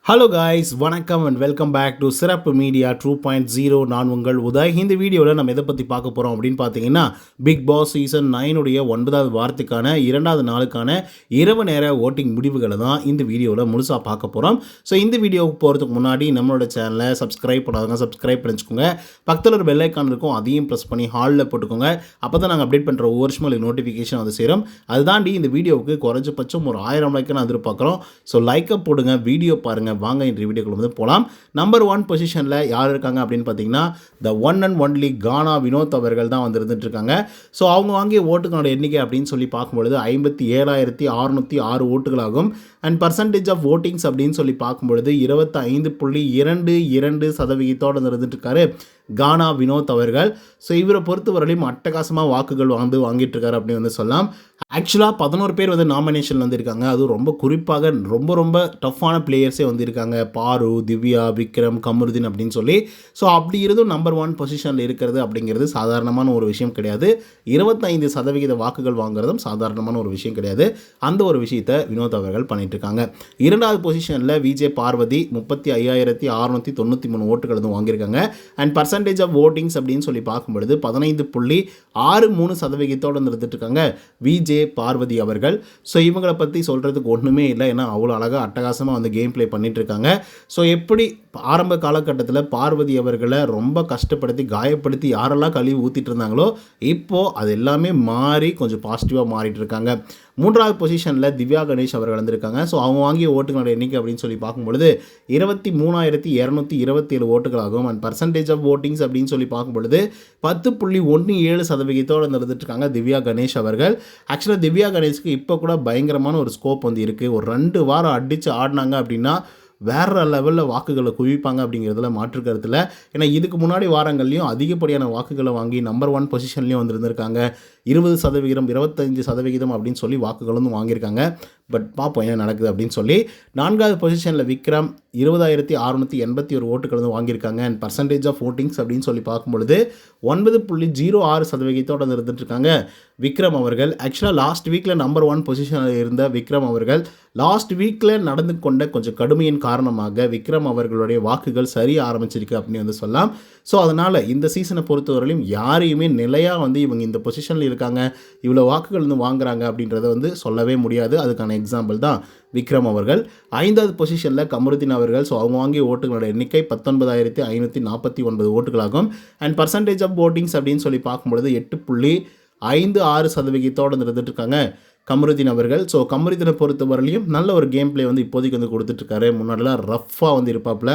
Hello guys, வணக்கம் and welcome back to சிறப்பு media 2.0. நான் உங்கள் உதய். இந்த வீடியோவில் நம்ம எதை பற்றி பார்க்க போகிறோம் அப்படின்னு பார்த்தீங்கன்னா, பிக் பாஸ் சீசன் 9 9வது வாரத்துக்கான 2வது நாளுக்கான இரவு நேர ஓட்டிங் முடிவுகளை தான் இந்த வீடியோவில் முழுசாக பார்க்க போகிறோம். ஸோ இந்த வீடியோவுக்கு போகிறதுக்கு முன்னாடி நம்மளோட சேனலை சப்ஸ்கிரைப் பண்ணாதவங்க சப்ஸ்கிரைப் பண்ணிச்சுக்கோங்க. பக்கத்தில் ஒரு பெல் ஐக்கான் இருக்கும், அதையும் ப்ரெஸ் பண்ணி ஹாலில் போட்டுக்கோங்க. அப்போ தான் நாங்கள் அப்டேட் பண்ணுற ஒவ்வொரு வருஷமும் நோட்டிஃபிகேஷன் வந்து சேரும். அது தாண்டி இந்த வீடியோவுக்கு குறைஞ்சபட்சம் ஒரு 1000 லைக்கு நான் எதிர்பார்க்குறோம். ஸோ லைக்கை போடுங்க, வீடியோ பாருங்கள். வாங்க இன்று வீடியோக்குள்ள வந்து போகலாம். நம்பர் 1 பொசிஷனில் யார் இருக்காங்க அப்படின்னு பார்த்தீங்கன்னா, த ஒன் அண்ட் ஒன்லி கானா வினோத் அவர்கள் தான் வந்து இருந்துட்டு இருக்காங்க. ஸோ அவங்க வாங்கிய ஓட்டுகளோட எண்ணிக்கை அப்படின்னு சொல்லி பார்க்கும்பொழுது 57,606 ஓட்டுகளாகும். அண்ட் பர்சன்டேஜ் ஆஃப் ஓட்டிங்ஸ் அப்படின்னு சொல்லி பார்க்கும்பொழுது 25.22% இருந்துட்டு இருக்காரு கானா வினோத் அவர்கள். ஸோ இவரை பொறுத்தவரையிலும் அட்டகாசமாக வாக்குகள் வாங்கிட்டு இருக்காரு அப்படின்னு வந்து சொல்லலாம். ஆக்சுவலாக 11 பேர் வந்து நாமினேஷன் வந்திருக்காங்க. அதுவும் ரொம்ப குறிப்பாக ரொம்ப டஃப்பான பிளேயர்ஸே வந்திருக்காங்க. பாரு, திவ்யா, விக்ரம், கமருதீன் அப்படின்னு சொல்லி. ஸோ அப்படி இருந்தும் நம்பர் 1 பொசிஷனில் இருக்கிறது அப்படிங்கிறது சாதாரணமான ஒரு விஷயம் கிடையாது. 25% வாக்குகள் வாங்குறதும் சாதாரணமான ஒரு விஷயம் கிடையாது. அந்த ஒரு விஷயத்தை வினோத் அவர்கள் பண்ணிட்டு இருக்காங்க. 2வது பொசிஷனில் விஜே பார்வதி 35,693 ஓட்டுகள் வந்து வாங்கியிருக்காங்க. அண்ட் பர்சன்டேஜ் ஆஃப் ஓட்டிங்ஸ் அப்படின்னு சொல்லி பார்க்கும்பொழுது 15.63% இருந்துட்டு இருக்காங்க விஜே பார்வதி அவர்கள். ஸோ இவங்களை பற்றி சொல்கிறதுக்கு ஒன்றுமே இல்லை, ஏன்னா அவ்வளோ அழகாக அட்டகாசமாக வந்து கேம் ப்ளே பண்ணிட்டு இருக்காங்க. ஸோ எப்படி ஆரம்ப காலகட்டத்தில் பார்வதி அவர்களை ரொம்ப கஷ்டப்படுத்தி காயப்படுத்தி யாரெல்லாம் கழுவி ஊற்றிட்டு இருந்தாங்களோ இப்போது அது எல்லாமே மாறி கொஞ்சம் பாசிட்டிவாக மாறிட்டு இருக்காங்க. 3வது பொசிஷனில் திவ்யா கணேஷ் அவர்கள் வந்திருக்காங்க. ஸோ அவங்க வாங்கிய ஓட்டுகளோட எண்ணிக்கை அப்படின்னு சொல்லி பார்க்கும்பொழுது 23,227 ஓட்டுகளாகும். அண்ட் பர்சன்டேஜ் ஆஃப் ஓட்டிங்ஸ் அப்படின்னு சொல்லி பார்க்கும்பொழுது 10.17% இருந்துட்டு இருக்காங்க திவ்யா கணேஷ் அவர்கள். ஆக்சுவலாக திவ்யா கணேஷ்க்கு இப்போ கூட பயங்கரமான ஒரு ஸ்கோப் வந்து இருக்குது. ஒரு 2 வாரம் அடித்து ஆடினாங்க அப்படின்னா வேறு லெவலில் வாக்குகளை குவிப்பாங்க அப்படிங்கிறதுல மாற்று கருத்தில். ஏன்னா இதுக்கு முன்னாடி வாரங்கள்லையும் அதிகப்படியான வாக்குகளை வாங்கி நம்பர் 1 பொசிஷன்லேயும் வந்துருந்துருக்காங்க. 20%, 25% அப்படின்னு சொல்லி வாக்குகள் வந்து வாங்கியிருக்காங்க. பட் பார்ப்போம் என்ன நடக்குது அப்படின்னு சொல்லி. 4வது பொசிஷனில் விக்ரம் 20,681 ஓட்டுகள் வந்து வாங்கியிருக்காங்க. அண்ட் பர்சன்டேஜ் ஆஃப் ஓட்டிங்ஸ் அப்படின்னு சொல்லி பார்க்கும்பொழுது 9.06% இருந்துட்டு இருக்காங்க விக்ரம் அவர்கள். ஆக்சுவலாக லாஸ்ட் வீக்கில் நம்பர் 1 பொசிஷனில் இருந்த விக்ரம் அவர்கள் லாஸ்ட் வீக்கில் நடந்து கொண்ட கொஞ்சம் கடுமையின் காரணமாக விக்ரம் அவர்களுடைய வாக்குகள் சரிய ஆரம்பிச்சிருக்கு அப்படின்னு வந்து சொல்லலாம். ஸோ அதனால் இந்த சீசனை பொறுத்தவரையிலும் யாரையுமே நிலையாக வந்து இவங்க இந்த பொசிஷனில் இருக்காங்க, இவ்வளோ வாக்குகள் வந்து வாங்குறாங்க அப்படின்றத வந்து சொல்லவே முடியாது. அதுக்கான எக்ஸாம்பிள் தான் விக்ரம் அவர்கள். 5வது பொசிஷனில் கமருதீன் அவர்கள். ஸோ அவங்க வாங்கிய ஓட்டுகளோட எண்ணிக்கை 19,549 ஓட்டுகளாகும். அண்ட் பர்சன்டேஜ் ஆஃப் ஓட்டிங்ஸ் அப்படின்னு சொல்லி பார்க்கும்பொழுது 8.56% இருந்துட்டு இருக்காங்க கமருதீன் அவர்கள். ஸோ கமருதீனை பொறுத்தவரையிலையும் நல்ல ஒரு கேம் பிளே வந்து இப்போதைக்கு வந்து கொடுத்துட்ருக்காரு. முன்னாடிலாம் ரஃப்பாக வந்து இருப்பாப்புல,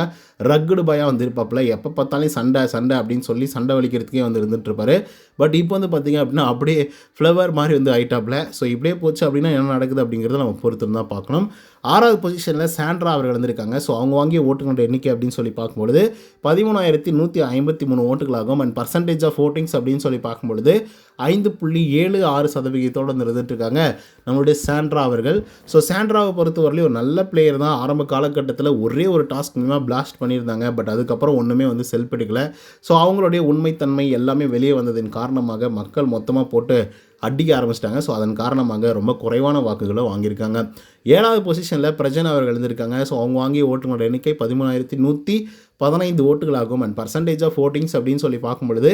ரக்குடு பாயாக வந்து இருப்பாப்புல, எப்போ பார்த்தாலும் சண்டை அப்படின்னு சொல்லி சண்டை வலிக்கிறதுக்கே வந்து இருந்துகிட்ருப்பாரு. பட் இப்போ வந்து பார்த்திங்க அப்படின்னா அப்படியே ஃப்ளவர் மாதிரி வந்து ஆயிட்டாப்புல. ஸோ இப்படியே போச்சு அப்படின்னா என்ன நடக்குது அப்படிங்கிறத நம்ம பொறுத்து தான் பார்க்கணும். 6வது பொசிஷனில் சாண்ட்ரா அவர்கள் வந்திருக்காங்க. ஸோ அவங்க வாங்கிய ஓட்டுகளோட எண்ணிக்கை அப்படின்னு சொல்லி பார்க்கும்பொழுது 13,153 ஓட்டுகளாகும். அண்ட் பர்சன்டேஜ் ஆஃப் ஓட்டிங்ஸ் அப்படின்னு சொல்லி பார்க்கும்பொழுது 5.76% இருந்துட்டு இருக்காங்க நம்மளுடைய சாண்ட்ரா அவர்கள். ஸோ சாண்ட்ராவை பொறுத்தவரையிலும் ஒரு நல்ல பிளேயர் தான். ஆரம்ப காலகட்டத்தில் ஒரே ஒரு டாஸ்க் மூலமாக பிளாஸ்ட் பண்ணியிருந்தாங்க. பட் அதுக்கப்புறம் ஒன்றுமே வந்து செல்ஃப் எடுக்கலை. ஸோ அவங்களுடைய உண்மைத்தன்மை எல்லாமே வெளியே வந்ததின் காரணமாக மக்கள் மொத்தமாக போட்டு அடிக்க ஆரம்பிச்சிட்டாங்க. ஸோ அதன் காரணமாக ரொம்ப குறைவான வாக்குகளை வாங்கியிருக்காங்க. 7வது பொசிஷனில் பிரஜன் அவர்கள் இருந்திருக்காங்க. ஸோ அவங்க வாங்கிய ஓட்டுகளோட எண்ணிக்கை 13,115 ஓட்டுகளாகும். அண்ட் பர்சன்டேஜ் ஆஃப் ஓட்டிங்ஸ் அப்படின்னு சொல்லி பார்க்கும்பொழுது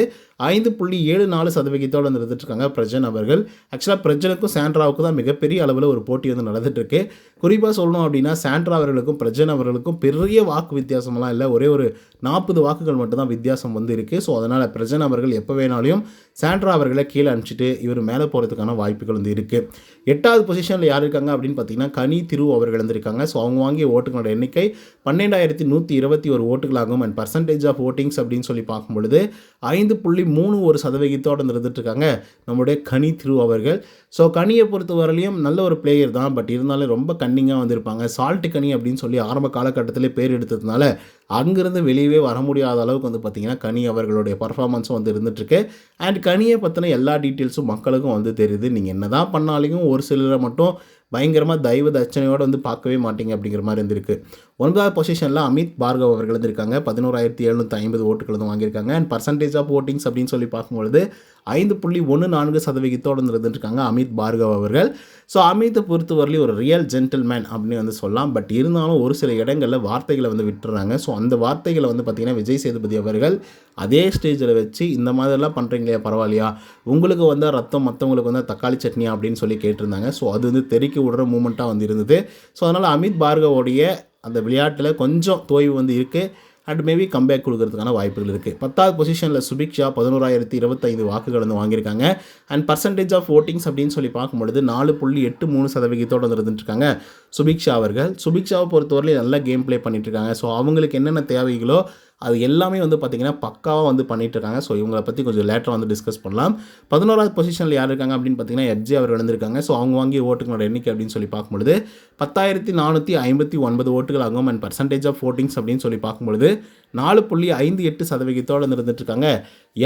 5.74% இருந்துட்டு இருக்காங்க பிரஜன் அவர்கள். ஆக்சுவலாக பிரஜனுக்கும் சாண்ட்ராவுக்கும் தான் மிகப்பெரிய அளவில் ஒரு போட்டி வந்து நடந்துட்டு இருக்கு. குறிப்பாக சொல்லணும் அப்படின்னா சாண்ட்ரா அவர்களுக்கும் பிரஜன் அவர்களுக்கும் பெரிய வாக்கு வித்தியாசமெல்லாம் இல்லை, ஒரே ஒரு 40 வாக்குகள் மட்டும்தான் வித்தியாசம் வந்து இருக்குது. ஸோ அதனால் பிரஜன் அவர்கள் எப்போ வேணாலையும் சாண்ட்ரா அவர்களை கீழே அனுப்பிச்சிட்டு இவர் மேலே போகிறதுக்கான வாய்ப்புகள் வந்து இருக்குது. 8வது பொசிஷனில் யார் இருக்காங்க அப்படின்னு பார்த்தீங்கன்னா கனி திரு அவர்கள் இருந்திருக்காங்க. ஸோ அவங்க வாங்கிய ஓட்டுகளோட எண்ணிக்கை 12,121 ஓட்டுகளாகும். அண்ட் பர்சன்டேஜ் ஆஃப் ஓட்டிங்ஸ் அப்படின்னு சொல்லி பார்க்கும்பொழுது 5.31% இருந்துட்டு இருக்காங்க நம்முடைய கனி திரு அவர்கள். ஸோ கனியை பொறுத்தவரையிலையும் நல்ல ஒரு பிளேயர் தான். பட் இருந்தாலும் ரொம்ப கன்னிங்காக வந்திருப்பாங்க. சால்ட் கனி அப்படின்னு சொல்லி ஆரம்ப காலகட்டத்திலே பேர் எடுத்ததுனால அங்கேருந்து வெளியவே வர முடியாத அளவுக்கு வந்து பார்த்திங்கன்னா கனி அவர்களுடைய பர்ஃபார்மன்ஸும் வந்து இருந்துகிட்ருக்கு. அண்ட் கனியை பற்றின எல்லா டீட்டெயில்ஸும் மக்களுக்கும் வந்து தெரியுது. நீங்கள் என்ன தான் பண்ணாலையும் ஒரு சிலரை மட்டும் பயங்கரமாக தெய்வ தட்சணையோடு வந்து பார்க்கவே மாட்டீங்க அப்படிங்கிற மாதிரி இருந்திருக்கு. 9வது பொசிஷனில் அமித் பார்கவ் அவர்கள் இருந்திருக்காங்க. 11,750 ஓட்டுகள் வந்து வாங்கியிருக்காங்க. அண்ட் பர்சன்டேஜ் ஆஃப் ஓட்டிங்ஸ் அப்படின்னு சொல்லி பார்க்கும்பொழுது 5.14% இருந்துருக்காங்க அமித் பார்கவ் அவர்கள். ஸோ அமித்தை பொறுத்தவரையிலும் ஒரு ரியல் ஜென்டில்மேன் அப்படின்னு வந்து சொல்லலாம். பட் இருந்தாலும் ஒரு சில இடங்களில் வார்த்தைகளை வந்து விட்டுறாங்க. ஸோ அந்த வார்த்தைகளை வந்து பார்த்திங்கன்னா விஜய் சேதுபதி அவர்கள் அதே ஸ்டேஜில் வச்சு இந்த மாதிரிலாம் பண்ணுறீங்களே பரவாயில்லையா, உங்களுக்கு வந்து ரத்தம் மற்றவங்களுக்கு வந்து தக்காளி சட்னியா அப்படின்னு சொல்லி கேட்டிருந்தாங்க. ஸோ அது வந்து தெறிக்க விடுற மூமெண்ட்டாக வந்து இருந்தது. ஸோ அதனால் அமித் பார்கவோடைய அந்த விளையாட்டில் கொஞ்சம் தோய்வு வந்து இருக்குது. அண்ட் மேபி கம்பேக் கொடுக்கறதுக்கான வாய்ப்புகள் இருக்குது. 10வது பொசிஷனில் சுபிக்ஷா 11,025 வாக்குகள் வந்து வாங்கியிருக்காங்க. அண்ட் பர்சன்டேஜ் ஆஃப் ஓட்டிங்ஸ் அப்படின்னு சொல்லி பார்க்கும்பொழுது 4.83% இருந்துட்டுருக்காங்க சுபிக்ஷா அவர்கள். சுபிக்ஷாவை பொறுத்தவரையிலும் நல்லா கேம் ப்ளே பண்ணிட்டுருக்காங்க. ஸோ அவங்களுக்கு என்னென்ன தேவைகளோ அது எல்லாமே வந்து பார்த்திங்கன்னா பக்காவாக வந்து பண்ணிகிட்ருக்காங்க. ஸோ இவங்களை பற்றி கொஞ்சம் லேட்டராக வந்து டிஸ்கஸ் பண்ணலாம். 11வது பொசிஷனில் யார் இருக்காங்க அப்படின்னு பார்த்தீங்கன்னா எஃப்ஜே அவர் இருந்திருக்காங்க. ஸோ அவங்க வாங்கிய ஓட்டுகளோட எண்ணிக்கை அப்படின்னு சொல்லி பார்க்கும்பொழுது 10,459 ஓட்டுகள் ஆகும். அண்ட் பர்சன்டேஜ் ஆஃப் ஓட்டிங்ஸ் அப்படின்னு சொல்லி பார்க்கும்பொழுது 4.58% இருந்துட்டுருக்காங்க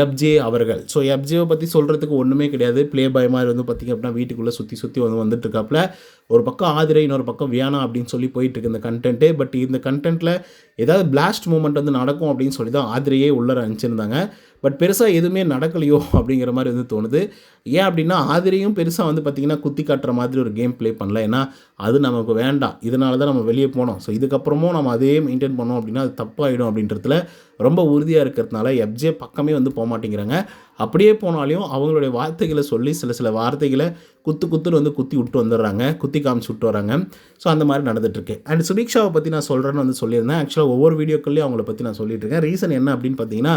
எஃப்ஜே அவர்கள். ஸோ எஃப்ஜேவை பற்றி சொல்கிறதுக்கு ஒன்றுமே கிடையாது. ப்ளே பாய் மாதிரி வந்து பார்த்திங்க அப்படின்னா வீட்டுக்குள்ளே சுற்றி வந்துட்டுருக்காப்புல. ஒரு பக்கம் ஆதிரை, இன்னொரு பக்கம் வியானா அப்படின்னு சொல்லி போயிட்டுருக்கு இந்த கண்டென்ட்டு. பட் இந்த கண்டென்ட்டில் ஏதாவது பிளாஸ்ட் மூமெண்ட் வந்து நடக்கும் அப்படின்னு சொல்லி தான் ஆதிரையே உள்ளே அனுப்பிச்சிருந்தாங்க. பட் பெருசாக எதுவுமே நடக்கலையோ அப்படிங்கிற மாதிரி வந்து தோணுது. ஏன் அப்படின்னா ஆதிரையும் பெருசாக வந்து பார்த்திங்கன்னா குத்தி காட்டுற மாதிரி ஒரு கேம் ப்ளே பண்ணல. ஏன்னா அது நமக்கு வேண்டாம், இதனால தான் நம்ம வெளியே போனோம். ஸோ இதுக்கப்புறமும் நம்ம அதே மெயின்டைன் பண்ணோம் அப்படின்னா அது தப்பாகிடும் அப்படின்றதுல ரொம்ப உறுதியாக இருக்கிறதுனால எஃப்ஜே பக்கமே வந்து போக மாட்டேங்கிறாங்க. அப்படியே போனாலையும் அவங்களுடைய வார்த்தைகளை சொல்லி சில வார்த்தைகளை குத்துன்னு வந்து குத்தி விட்டு வந்துடுறாங்க, குத்தி காமிச்சு விட்டு வராங்க. ஸோ அந்த மாதிரி நடந்துகிட்ருக்கு. அண்ட் சுபிக்ஷாவை பற்றி நான் சொல்கிறேன்னு வந்து சொல்லியிருந்தேன். ஆக்சுவலாக ஒவ்வொரு வீடியோக்கள்லையும் அவங்கள பற்றி நான் சொல்லிட்டு இருக்கேன். ரீசன் என்ன அப்படின்னு பார்த்தீங்கன்னா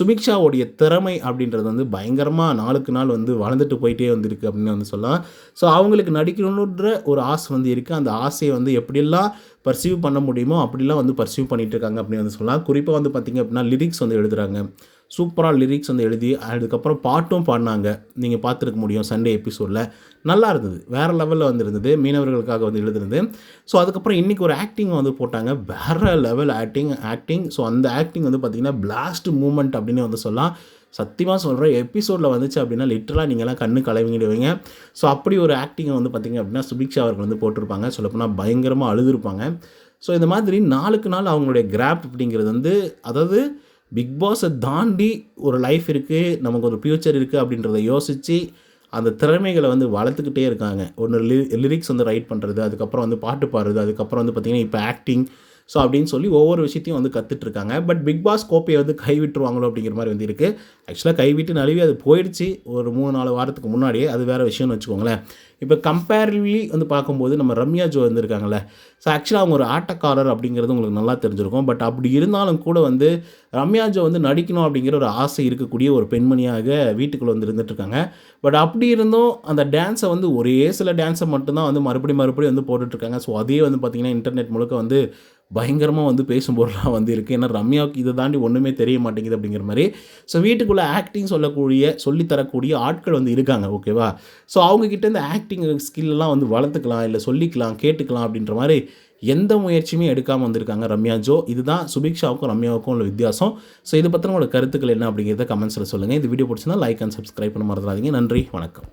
சுபிக்ஷாவுடைய திறமை அப்படின்றது வந்து பயங்கரமாக நாளுக்கு நாள் வந்து வளர்ந்துட்டு போயிட்டே வந்துருக்கு அப்படின்னு வந்து சொல்லலாம். ஸோ அவங்களுக்கு நடிக்கணுன்ற ஒரு ஆசை வந்து இருக்குது. அந்த ஆசையை வந்து எப்படியெல்லாம் பர்சீவ் பண்ண முடியுமோ அப்படிலாம் வந்து பர்சீவ் பண்ணிகிட்டு இருக்காங்க அப்படின்னு வந்து சொல்லலாம். குறிப்பாக வந்து பார்த்திங்க அப்படின்னா லிரிக்ஸ் வந்து எழுதுகிறாங்க. சூப்பராக லிரிக்ஸ் வந்து எழுதி அதுக்கப்புறம் பாட்டும் பாடினாங்க. நீங்கள் பார்த்துருக்க முடியும் சண்டே எபிசோடில். நல்லா இருந்தது, வேறு லெவலில் வந்து இருந்தது. மீனவர்களுக்காக வந்து எழுதுனது. ஸோ அதுக்கப்புறம் இன்றைக்கி ஒரு ஆக்டிங் வந்து போட்டாங்க, வேறு லெவல் ஆக்டிங். ஸோ அந்த ஆக்டிங் வந்து பார்த்திங்கன்னா பிளாஸ்ட் மூமெண்ட் அப்படின்னு வந்து சொல்லலாம். சத்தியமாக சொல்கிறேன், எபிசோடில் வந்துச்சு அப்படின்னா லிட்டரலாக நீங்கள்லாம் கண்ணு கலவிங்கிடுவீங்க. ஸோ அப்படி ஒரு ஆக்டிங்கை வந்து பார்த்திங்க அப்படின்னா சுபிக்ஷா அவர்கள் வந்து போட்டிருப்பாங்க. சொல்லப்போனால் பயங்கரமாக அழுதுருப்பாங்க. ஸோ இந்த மாதிரி நாளுக்கு நாள் அவங்களுடைய கிராப் அப்படிங்கிறது வந்து, அதாவது பிக் பாஸை தாண்டி ஒரு லைஃப் இருக்குது, நமக்கு ஒரு ஃப்யூச்சர் இருக்குது அப்படின்றத யோசித்து அந்த திறமைகளை வந்து வளர்த்துக்கிட்டே இருக்காங்க. ஒன்று லிரிக்ஸ் வந்து ரைட் பண்ணுறது, அதுக்கப்புறம் வந்து பாட்டு பாடுறது, அதுக்கப்புறம் வந்து பார்த்திங்கன்னா இப்போ ஆக்டிங். ஸோ அப்படின்னு சொல்லி ஒவ்வொரு விஷயத்தையும் வந்து கற்றுட்ருக்காங்க. பட் பிக் பாஸ் கோப்பையை வந்து கைவிட்டுருவாங்களோ அப்படிங்கிற மாதிரி வந்து இருக்குது. ஆக்சுவலாக கைவிட்டு நழுவி அது போயிடுச்சு ஒரு 3-4 வாரத்துக்கு முன்னாடியே. அது வேறு விஷயம்னு வச்சுக்கோங்களேன். இப்போ கம்பேரிவ்லி வந்து பார்க்கும்போது நம்ம ரம்யா ஜோ இருந்திருக்காங்கல்ல. ஸோ ஆக்சுவலாக அவங்க ஒரு ஆட்டக்காரர் அப்படிங்கிறது உங்களுக்கு நல்லா தெரிஞ்சிருக்கும். பட் அப்படி இருந்தாலும் கூட வந்து ரம்யா ஜோ வந்து நடிக்கணும் அப்படிங்கிற ஒரு ஆசை இருக்கக்கூடிய ஒரு பெண்மணியாக வீட்டுக்குள்ளே வந்து இருந்துகிட்ருக்காங்க. பட் அப்படி இருந்தும் அந்த டான்ஸை வந்து ஒரே சில டான்ஸை மட்டும்தான் வந்து மறுபடியும் வந்து போட்டுட்ருக்காங்க. ஸோ அதே வந்து பார்த்திங்கன்னா இன்டர்நெட் முழுக்க வந்து பயங்கரமாக வந்து பேசும் பொருளாக வந்து இருக்குது. ஏன்னா ரம்யாவுக்கு இதை தாண்டி ஒன்றுமே தெரிய மாட்டேங்குது அப்படிங்கிற மாதிரி. ஸோ வீட்டுக்குள்ளே ஆக்டிங் சொல்லித்தரக்கூடிய ஆட்கள் வந்து இருக்காங்க, ஓகேவா. ஸோ அவங்கக்கிட்ட இந்த ஆக்டிங் ஸ்கில்லாம் வந்து வளர்த்துக்கலாம், இல்லை சொல்லிக்கலாம், கேட்டுக்கலாம் அப்படின்ற மாதிரி எந்த முயற்சியுமே எடுக்காமல் வந்திருக்காங்க ரம்யா ஜோ. இதுதான் சுபிக்ஷாவுக்கும் ரம்யாவுக்கும் உள்ள வித்தியாசம். ஸோ இதை பற்றின உங்களோட கருத்துக்கள் என்ன அப்படிங்கிறத கமெண்ட்ஸில் சொல்லுங்கள். இந்த வீடியோ பிடிச்சிருந்தா லைக் அண்ட் சப்ஸ்கிரைப் பண்ண மறந்துடாதீங்க. நன்றி, வணக்கம்.